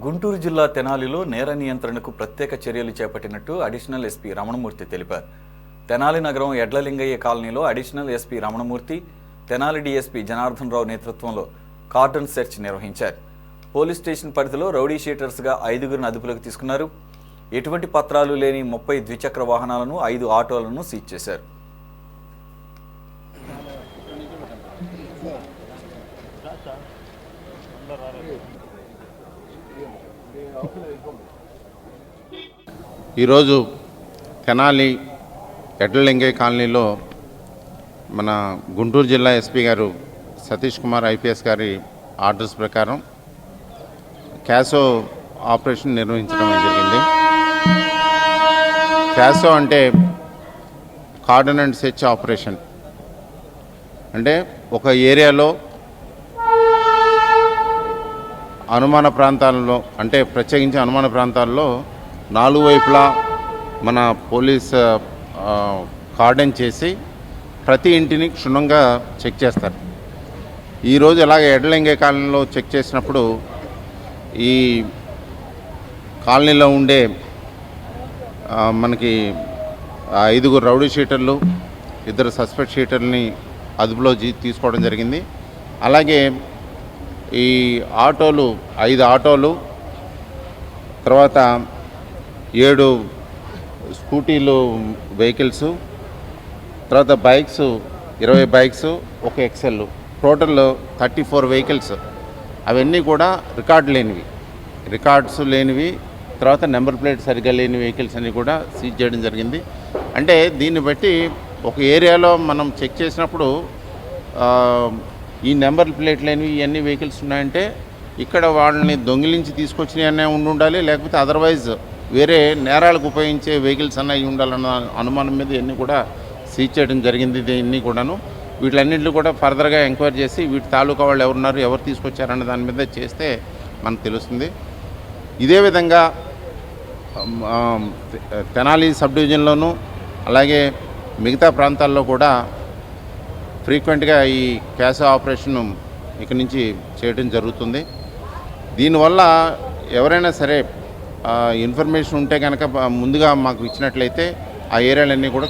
గుంటూరు జిల్లా తెనాలిలో నేర నియంత్రణకు ప్రత్యేక చర్యలు చేపట్టినట్టు అడిషనల్ ఎస్పీ రమణమూర్తి తెలిపారు. తెనాలి నగరం ఎడ్లలింగయ్య కాలనీలో additional SP Ramanamurthy, Tenali DSP Janardhan Rao నేతృత్వంలో కార్డన్ సెర్చ్ నిర్వహించారు. పోలీస్ స్టేషన్ పరిధిలో రౌడీ షీటర్స్గా 5గురిని అదుపులోకి తీసుకున్నారు. ఎటువంటి పత్రాలు లేని 30 ద్విచక్ర వాహనాలను, 5 ఆటోలను సీజ్ చేశారు. ఈరోజు తెనాలి ఎడ్లలింగయ్య కాలనీలో మన గుంటూరు జిల్లా ఎస్పీ గారు సతీష్ కుమార్ ఐపీఎస్ గారి ఆర్డర్స్ ప్రకారం క్యాసో ఆపరేషన్ నిర్వహించడం జరిగింది. క్యాసో అంటే కార్డన్ అండ్ సెర్చ్ ఆపరేషన్. అంటే ఒక ఏరియాలో అనుమాన ప్రాంతాలలో, అంటే ప్రత్యేకించి అనుమాన ప్రాంతాల్లో 4 వైపులా మన పోలీస్ కార్డన్ చేసి ప్రతి ఇంటిని క్షుణ్ణంగా చెక్ చేస్తారు. ఈరోజు అలాగే ఎడ్లలింగయ్య కాలనీలో చెక్ చేసినప్పుడు ఈ కాలనీలో ఉండే మనకి 5గురు రౌడీ షీటర్లు, 2 సస్పెక్ట్ షీటర్ని అదుపులో తీసుకోవడం జరిగింది. అలాగే ఈ ఆటోలు 5 ఆటోలు, తర్వాత 7 స్కూటీలు వెహికల్స్, తర్వాత bikes 20 bikes, 1 Excel, total 34 vehicles. అవన్నీ కూడా రికార్డ్స్ లేనివి, తర్వాత నెంబర్ ప్లేట్ సరిగ్గా లేని వెహికల్స్ అన్నీ కూడా సీజ్ చేయడం జరిగింది. అంటే దీన్ని బట్టి ఒక ఏరియాలో మనం చెక్ చేసినప్పుడు ఈ నెంబర్ ప్లేట్ లేనివి ఇవన్నీ వెహికల్స్ ఉన్నాయంటే ఇక్కడ వాళ్ళని దొంగిలించి తీసుకొచ్చినవి అన్నీ ఉండాలి, లేకపోతే అదర్వైజ్ వేరే నేరాలకు ఉపయోగించే వెహికల్స్ అన్నీ ఉండాలన్న అనుమానం మీద ఇవన్నీ కూడా సీజ్ చేయడం జరిగింది. దీన్ని కూడాను వీటిలన్నింటినీ కూడా ఫర్దర్గా ఎంక్వైరీ చేసి వీటి తాలూకా వాళ్ళు ఎవరున్నారు, ఎవరు తీసుకొచ్చారన్న దాని మీద చేస్తే మనకు తెలుస్తుంది. ఇదే విధంగా తెనాలి సబ్ డివిజన్లోనూ అలాగే మిగతా ప్రాంతాల్లో కూడా ఫ్రీక్వెంట్గా ఈ క్యాసో ఆపరేషన్ ఇక్కడి నుంచి చేయడం జరుగుతుంది. దీనివల్ల ఎవరైనా సరే ఇన్ఫర్మేషన్ ఉంటే కనుక ముందుగా మాకు ఇచ్చినట్లయితే ఆ ఏరియాలన్నీ కూడా